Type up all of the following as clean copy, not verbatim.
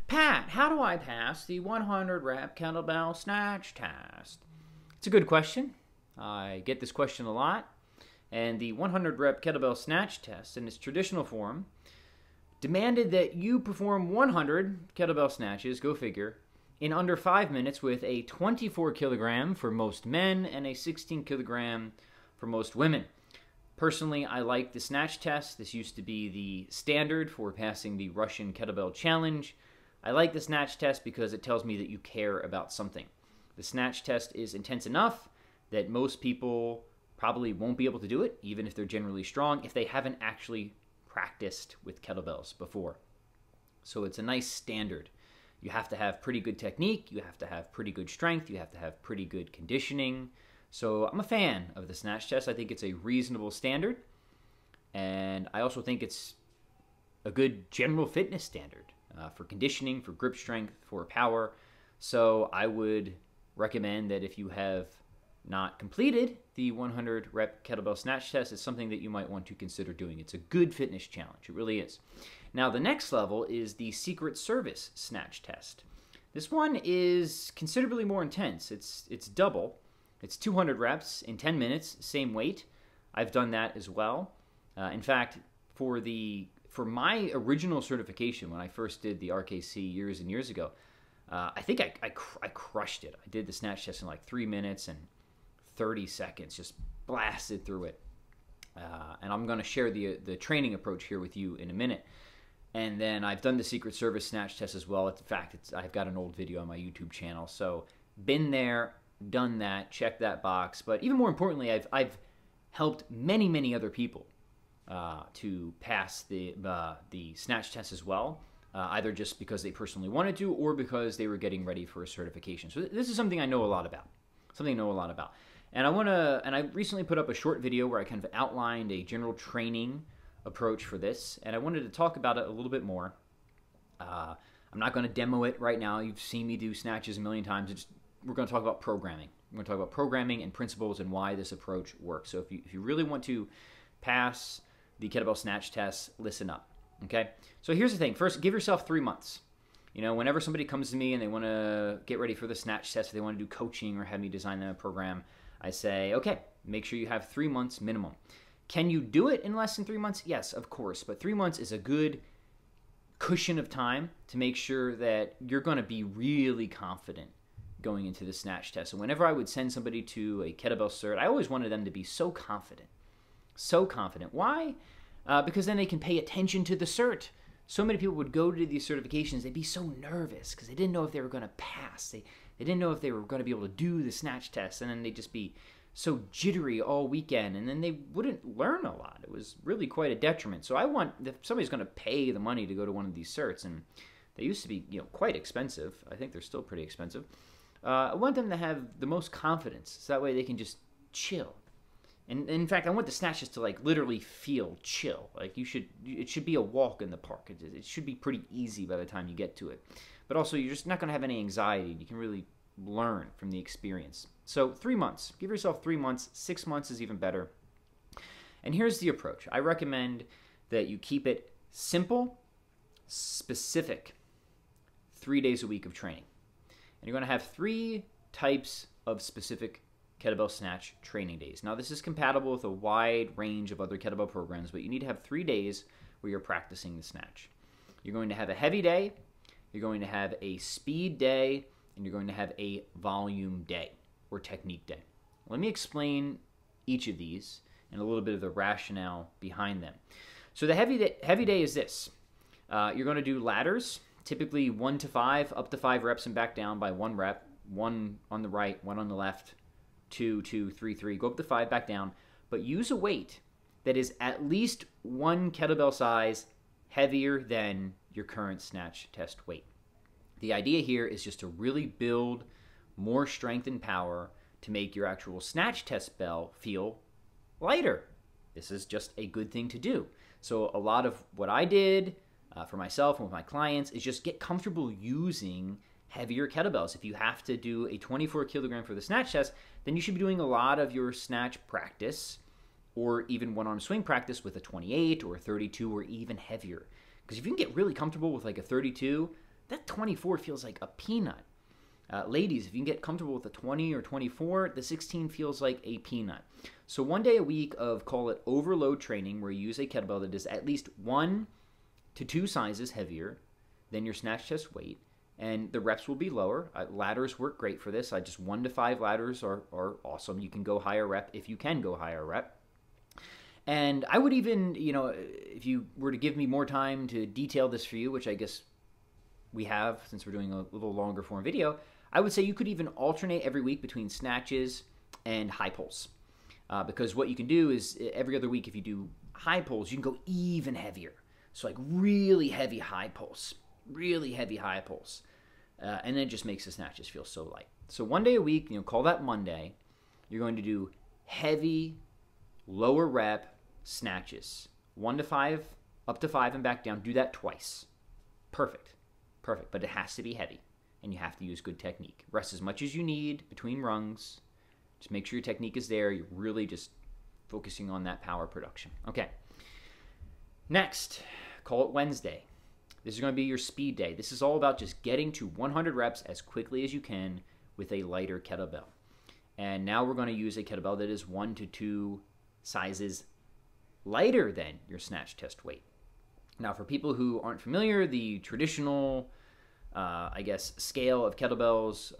Pat, how do I pass the 100 rep kettlebell snatch test? It's a good question. I get this question a lot. And the 100 rep kettlebell snatch test in its traditional form demanded that you perform 100 kettlebell snatches, go figure, in under 5 minutes with a 24 kilogram for most men and a 16 kilogram for most women. Personally, I like the snatch test. This used to be the standard for passing the Russian kettlebell challenge. I like the snatch test because it tells me that you care about something. The snatch test is intense enough that most people probably won't be able to do it, even if they're generally strong, if they haven't actually practiced with kettlebells before. So it's a nice standard. You have to have pretty good technique, you have to have pretty good strength, you have to have pretty good conditioning. So I'm a fan of the snatch test. I think it's a reasonable standard. And I also think it's a good general fitness standard for conditioning, for grip strength, for power. So I would recommend that if you have not completed the 100 rep kettlebell snatch test, it's something that you might want to consider doing. It's a good fitness challenge. It really is. Now, the next level is the Secret Service snatch test. This one is considerably more intense. It's double. It's 200 reps in 10 minutes, same weight. I've done that as well. In fact, for my original certification when I first did the RKC years and years ago, I think I crushed it. I did the snatch test in like 3 minutes and 30 seconds, just blasted through it. And I'm going to share the training approach here with you in a minute. And then I've done the Secret Service snatch test as well. In fact, I've got an old video on my YouTube channel. So been there, done that, checked that box. But even more importantly, I've helped many other people to pass the snatch test as well, either just because they personally wanted to or because they were getting ready for a certification. So this is something I know a lot about. And I recently put up a short video where I kind of outlined a general training approach for this, and I wanted to talk about it a little bit more. I'm not going to demo it right now. You've seen me do snatches a million times. We're going to talk about programming. We're going to talk about programming and principles and why this approach works. So if you really want to pass the kettlebell snatch test, listen up. Okay? So here's the thing. First, give yourself 3 months. You know, whenever somebody comes to me and they want to get ready for the snatch test, if they want to do coaching or have me design them a program, I say, okay, make sure you have 3 months minimum. Can you do it in less than 3 months? Yes, of course. But 3 months is a good cushion of time to make sure that you're going to be really confident going into the snatch test. And whenever I would send somebody to a kettlebell cert, I always wanted them to be so confident. So confident. Why? Because then they can pay attention to the cert. So many people would go to these certifications, they'd be so nervous because they didn't know if they were going to pass. They didn't know if they were going to be able to do the snatch test, and then they'd just be so jittery all weekend, and then they wouldn't learn a lot. It was really quite a detriment. So I want, if somebody's going to pay the money to go to one of these certs, and they used to be quite expensive. I think they're still pretty expensive. I want them to have the most confidence, so that way they can just chill. And in fact, I want the snatches to like literally feel chill. Like it should be a walk in the park. It should be pretty easy by the time you get to it. But also, you're just not going to have any anxiety. You can really learn from the experience. So 3 months. Give yourself 3 months. 6 months is even better. And here's the approach. I recommend that you keep it simple, specific. 3 days a week of training. And you're going to have 3 types of specific kettlebell snatch training days. Now, this is compatible with a wide range of other kettlebell programs, but you need to have 3 days where you're practicing the snatch. You're going to have a heavy day, you're going to have a speed day, and you're going to have a volume day or technique day. Let me explain each of these and a little bit of the rationale behind them. So the heavy day is this. You're going to do ladders, typically 1 to 5, up to 5 reps and back down by 1 rep, 1 on the right, 1 on the left, 2, 2, 3, 3, go up to 5, back down, but use a weight that is at least 1 kettlebell size heavier than your current snatch test weight. The idea here is just to really build more strength and power to make your actual snatch test bell feel lighter. This is just a good thing to do. So a lot of what I did for myself and with my clients is just get comfortable using heavier kettlebells. If you have to do a 24 kilogram for the snatch test, then you should be doing a lot of your snatch practice or even one-arm swing practice with a 28 or a 32 or even heavier. Because if you can get really comfortable with like a 32, that 24 feels like a peanut. Ladies, if you can get comfortable with the 20 or 24, the 16 feels like a peanut. So 1 day a week of, call it overload training, where you use a kettlebell that is at least 1 to 2 sizes heavier than your snatch test weight, and the reps will be lower. Ladders work great for this. Just 1 to 5 ladders are awesome. You can go higher rep if you can go higher rep. And I would even, if you were to give me more time to detail this for you, which I guess we have since we're doing a little longer form video, I would say you could even alternate every week between snatches and high pulls. Because what you can do is every other week, if you do high pulls, you can go even heavier. So like really heavy high pulls, and then it just makes the snatches feel so light. So 1 day a week, call that Monday, you're going to do heavy, lower rep snatches. 1 to 5, up to 5 and back down. Do that twice. Perfect. But it has to be heavy, and you have to use good technique. Rest as much as you need between rungs. Just make sure your technique is there. You're really just focusing on that power production. Okay. Next, call it Wednesday. This is going to be your speed day. This is all about just getting to 100 reps as quickly as you can with a lighter kettlebell. And now we're going to use a kettlebell that is 1 to 2 sizes lighter than your snatch test weight. Now, for people who aren't familiar, the traditional, scale of kettlebells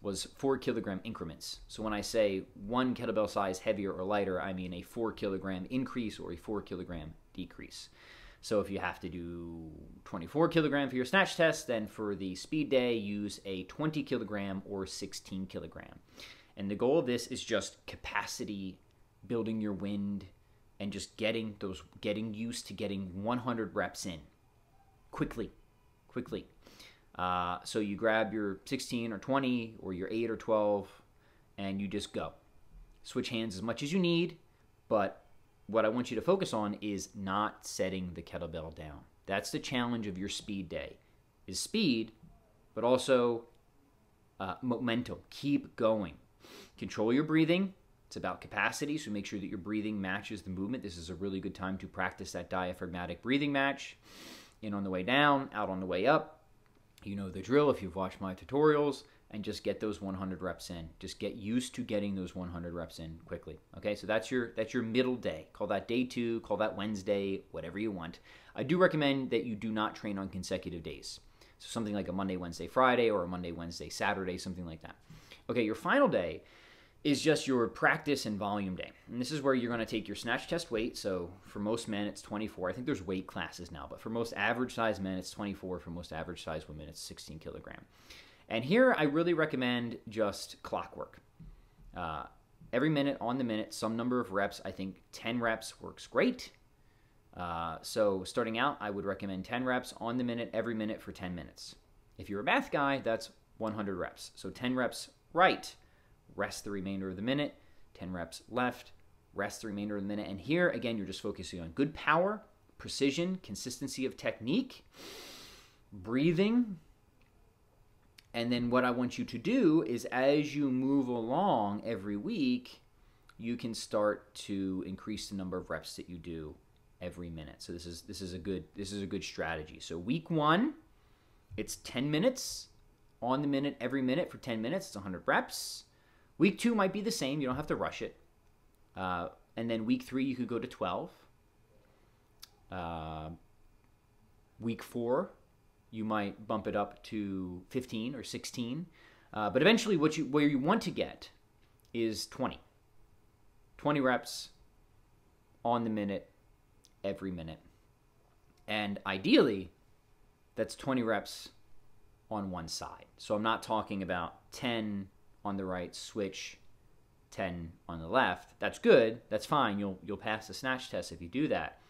was 4 kilogram increments. So when I say 1 kettlebell size heavier or lighter, I mean a 4 kilogram increase or a 4 kilogram decrease. So if you have to do 24 kilogram for your snatch test, then for the speed day, use a 20 kilogram or 16 kilogram. And the goal of this is just capacity, building your wind, and just getting used to getting 100 reps in quickly. So you grab your 16 or 20 or your 8 or 12, and you just go. Switch hands as much as you need, but what I want you to focus on is not setting the kettlebell down. That's the challenge of your speed day, is speed, but also momentum. Keep going. Control your breathing. It's about capacity, so make sure that your breathing matches the movement. This is a really good time to practice that diaphragmatic breathing match. In on the way down, out on the way up. You know the drill if you've watched my tutorials, and just get those 100 reps in. Just get used to getting those 100 reps in quickly. Okay, so that's your middle day. Call that day 2, call that Wednesday, whatever you want. I do recommend that you do not train on consecutive days. So something like a Monday, Wednesday, Friday, or a Monday, Wednesday, Saturday, something like that. Okay, your final day is just your practice and volume day. And this is where you're going to take your snatch test weight. So for most men, it's 24. I think there's weight classes now, but for most average size men, it's 24. For most average size women, it's 16 kilogram. And here I really recommend just clockwork. Every minute, on the minute, some number of reps. I think 10 reps works great. So starting out, I would recommend 10 reps on the minute, every minute for 10 minutes. If you're a math guy, that's 100 reps. So 10 reps right, rest the remainder of the minute, 10 reps left, rest the remainder of the minute. And here, again, you're just focusing on good power, precision, consistency of technique, breathing. And then what I want you to do is as you move along every week, you can start to increase the number of reps that you do every minute. So this is a good strategy. So week 1, it's 10 minutes on the minute every minute for 10 minutes. It's 100 reps. Week 2 might be the same. You don't have to rush it. And then week 3, you could go to 12. Week 4, you might bump it up to 15 or 16. But eventually where you want to get is 20. 20 reps on the minute, every minute. And ideally, that's 20 reps on one side. So I'm not talking about 10 on the right, switch, 10 on the left. That's good. That's fine. You'll pass the snatch test if you do that.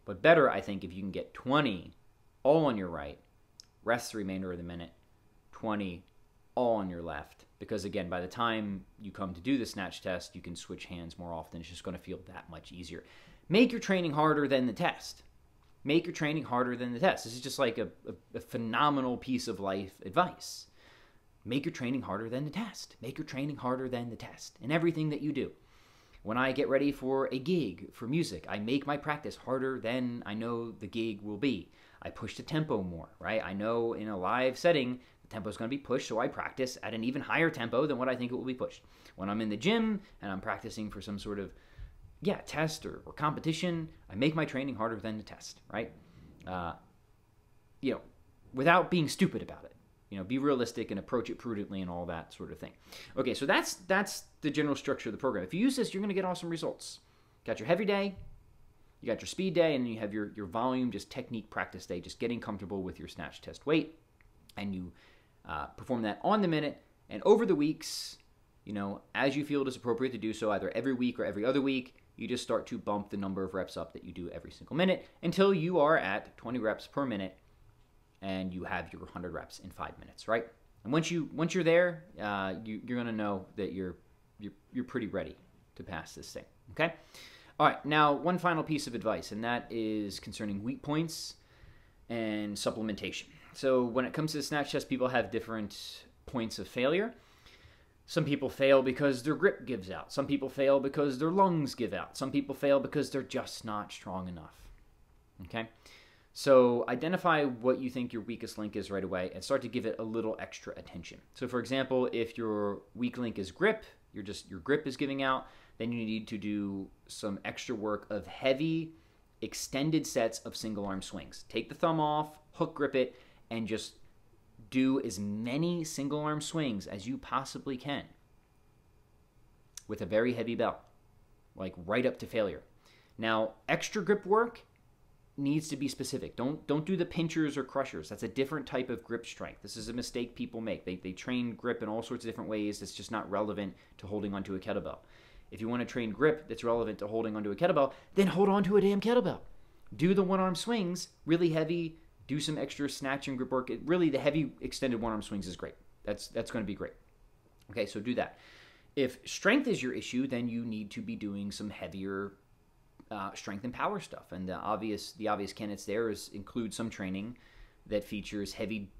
But better, I think, if you can get 20 all on your right, rest the remainder of the minute, 20 all on your left. Because again, by the time you come to do the snatch test, you can switch hands more often. It's just going to feel that much easier. Make your training harder than the test. Make your training harder than the test. This is just like a phenomenal piece of life advice. Make your training harder than the test. Make your training harder than the test in everything that you do. When I get ready for a gig for music, I make my practice harder than I know the gig will be. I push the tempo more, right? I know in a live setting, the tempo is going to be pushed, so I practice at an even higher tempo than what I think it will be pushed. When I'm in the gym and I'm practicing for some sort of, test or competition, I make my training harder than the test, right? Without being stupid about it. Be realistic and approach it prudently and all that sort of thing. Okay, so that's the general structure of the program. If you use this, you're going to get awesome results. Got your heavy day, you got your speed day, and then you have your volume, just technique practice day, just getting comfortable with your snatch test weight. And you perform that on the minute. And over the weeks, as you feel it is appropriate to do so, either every week or every other week, you just start to bump the number of reps up that you do every single minute until you are at 20 reps per minute and you have your 100 reps in 5 minutes, right? And once you're there, you're gonna know that you're pretty ready to pass this thing. Okay. All right. Now, one final piece of advice, and that is concerning weak points and supplementation. So when it comes to the snatch test, people have different points of failure. Some people fail because their grip gives out. Some people fail because their lungs give out. Some people fail because they're just not strong enough. Okay? So identify what you think your weakest link is right away and start to give it a little extra attention. So for example, if your weak link is grip, your grip is giving out, then you need to do some extra work of heavy, extended sets of single arm swings. Take the thumb off, hook grip it, and just do as many single arm swings as you possibly can with a very heavy bell, like right up to failure. Now, extra grip work needs to be specific. Don't do the pinchers or crushers. That's a different type of grip strength. This is a mistake people make. They train grip in all sorts of different ways that's just not relevant to holding onto a kettlebell. If you want to train grip that's relevant to holding onto a kettlebell, then hold onto a damn kettlebell. Do the one-arm swings, really heavy, do some extra snatch and grip work. Really, the heavy extended one-arm swings is great. That's going to be great. Okay, so do that. If strength is your issue, then you need to be doing some heavier strength and power stuff. And the obvious candidates there include some training that features heavy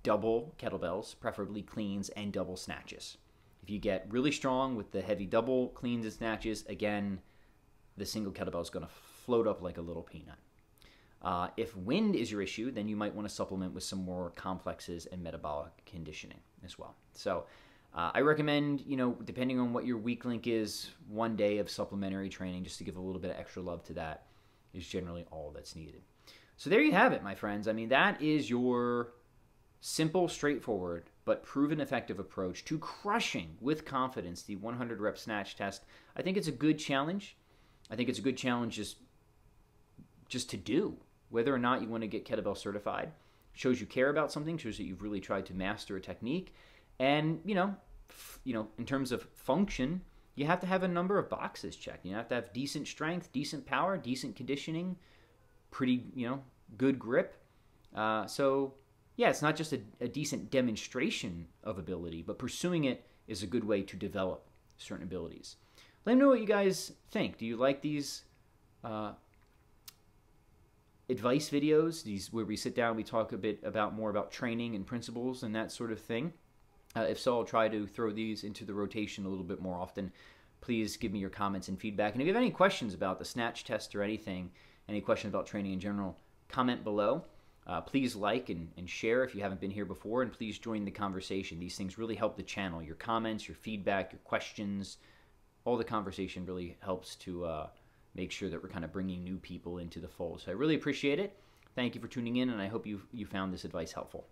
double kettlebells, preferably cleans, and double snatches. If you get really strong with the heavy double cleans and snatches, again, the single kettlebell is going to float up like a little peanut. If wind is your issue, then you might want to supplement with some more complexes and metabolic conditioning as well. So I recommend, depending on what your weak link is, 1 day of supplementary training just to give a little bit of extra love to that is generally all that's needed. So there you have it, my friends. I mean, that is your simple, straightforward, but proven effective approach to crushing with confidence the 100 rep snatch test. I think it's a good challenge. I think it's a good challenge just to do. Whether or not you want to get kettlebell certified shows you care about something, shows that you've really tried to master a technique. And, in terms of function, you have to have a number of boxes checked. You have to have decent strength, decent power, decent conditioning, pretty, good grip. It's not just a decent demonstration of ability, but pursuing it is a good way to develop certain abilities. Let me know what you guys think. Do you like these advice videos, these where we sit down, we talk a bit more about training and principles and that sort of thing? If so, I'll try to throw these into the rotation a little bit more often. Please give me your comments and feedback. And if you have any questions about the snatch test or anything, any questions about training in general, comment below. Please like and share if you haven't been here before, and please join the conversation. These things really help the channel. Your comments, your feedback, your questions, all the conversation really helps to make sure that we're kind of bringing new people into the fold. So I really appreciate it. Thank you for tuning in, and I hope you found this advice helpful.